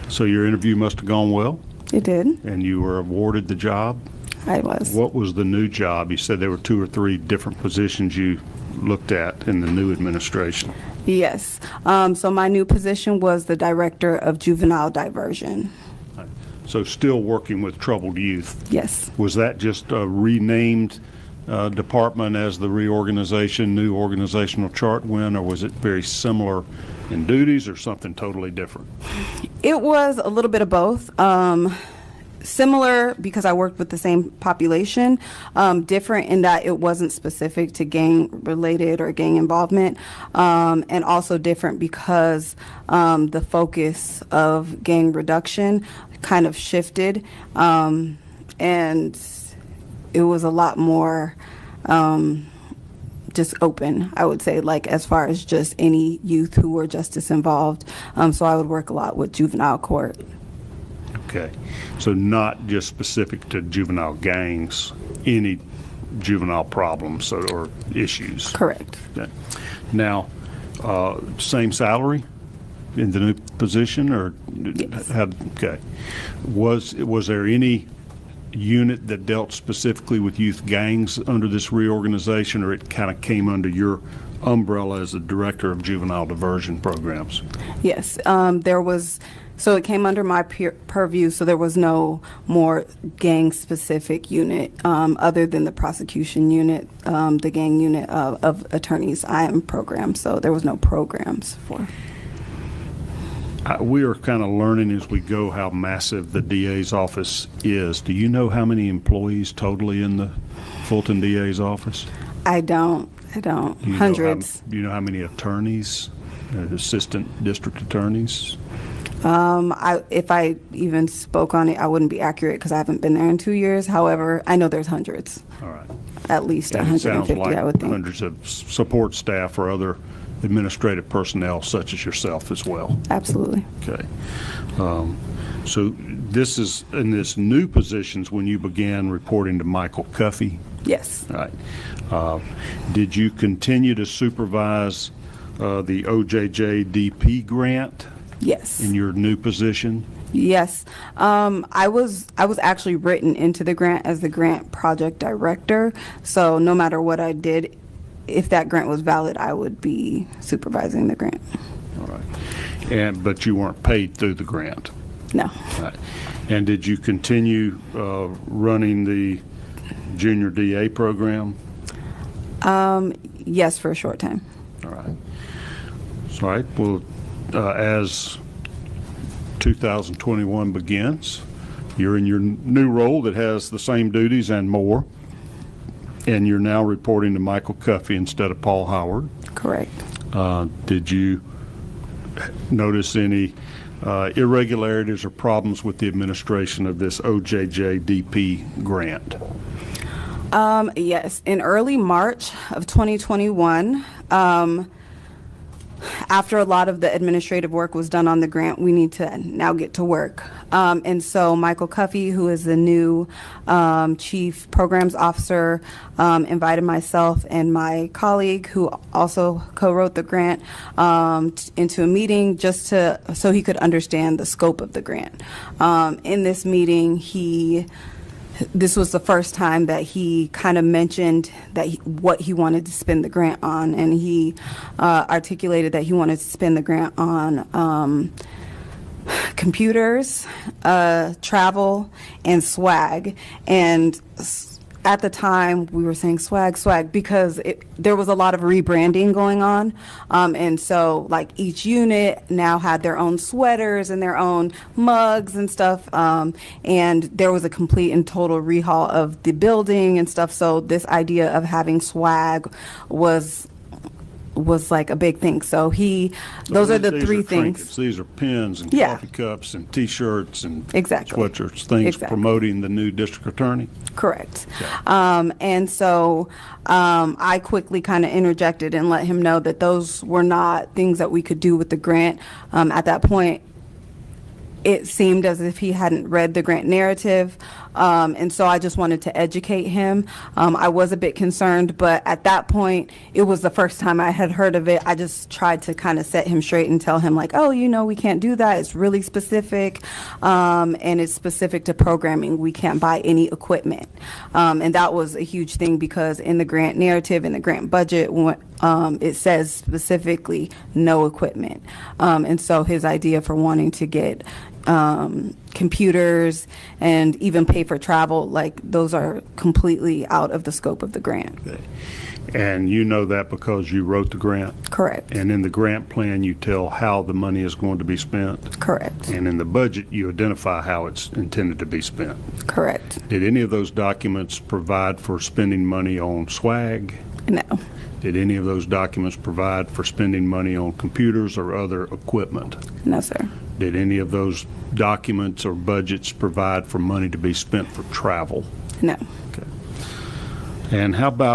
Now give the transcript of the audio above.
So your interview must have gone well, It did. and you were awarded the job. I was. What was the new job? You said there were 2 or 3 different positions you looked at in the new administration. Yes. So my new position was the Director of Juvenile Diversion. So still working with troubled youth. Yes. Was that just a renamed department as the reorganization, new organizational chart went, or was it very similar in duties or something totally different? It was a little bit of both. Similar because I worked with the same population, different in that it wasn't specific to gang-related or gang involvement, and also different because the focus of gang reduction kind of shifted, and it was a lot more just open, I would say, like as far as just any youth who were justice involved. So I would work a lot with juvenile court. Okay. So not just specific to juvenile gangs, any juvenile problems or issues. Correct. Okay. Now, same salary in the new position, or Yes. okay. Was there any unit that dealt specifically with youth gangs under this reorganization, or it kind of came under your umbrella as the Director of Juvenile Diversion Programs? Yes, there was, so it came under my purview, so there was no more gang-specific unit other than the prosecution unit, the gang unit of attorneys IM program, so there was no programs for. We are kind of learning as we go how massive the DA's office is. Do you know how many employees totally in the Fulton DA's office? I don't. Hundreds. Do you know how many attorneys, assistant district attorneys? If I even spoke on it, I wouldn't be accurate because I haven't been there in 2 years. However, I know there's hundreds. All right. At least And it sounds 150, like I would think. hundreds of support staff or other administrative personnel such as yourself as well. Absolutely. Okay. So this is in this new positions when you began reporting to Michael Cuffey. Yes. All right. Did you continue to supervise the OJJDP grant Yes. in your new position? Yes. I was actually written into the grant as the grant project director. So no matter what I did, if that grant was valid, I would be supervising the grant. All right. But you weren't paid through the grant? No. All right. And did you continue running the junior DA program? Yes, for a short time. All right. All right. Well, as 2021 begins, you're in your new role that has the same duties and more, and you're now reporting to Michael Cuffey instead of Paul Howard. Correct. Did you notice any irregularities or problems with the administration of this OJJDP grant? Yes. In early March of 2021, after a lot of the administrative work was done on the grant, we need to now get to work. And so Michael Cuffey, who is the new Chief Programs Officer, invited myself and my colleague, who also co-wrote the grant, into a meeting just so he could understand the scope of the grant. In this meeting, this was the first time that he kind of mentioned that what he wanted to spend the grant on, and he articulated that he wanted to spend the grant on computers, travel, and swag. And at the time, we were saying swag, because there was a lot of rebranding going on. And so, like, each unit now had their own sweaters and their own mugs and stuff. And there was a complete and total rehaul of the building and stuff. So this idea of having swag was like a big thing. So those are the three things. Trinkets. These are pins and coffee cups and T-shirts and sweatshirts, things promoting the new district attorney? Correct. Okay. And so I quickly kind of interjected and let him know that those were not things that we could do with the grant. At that point, it seemed as if he hadn't read the grant narrative, And so I just wanted to educate him. I was a bit concerned, but at that point, it was the first time I had heard of it. I just tried to kind of set him straight and tell him like, oh, we can't do that. It's really specific, and it's specific to programming. We can't buy any equipment. And that was a huge thing because in the grant narrative, in the grant budget, it says specifically no equipment. And so his idea for wanting to get computers and even pay for travel, like those are completely out of the scope of the grant. Okay. And you know that because you wrote the grant? Correct. And in the grant plan, you tell how the money is going to be spent? Correct. And in the budget, you identify how it's intended to be spent? Correct. Did any of those documents provide for spending money on swag? No. Did any of those documents provide for spending money on computers or other equipment? No, sir. Did any of those documents or budgets provide for money to be spent for travel? No. Okay. And how about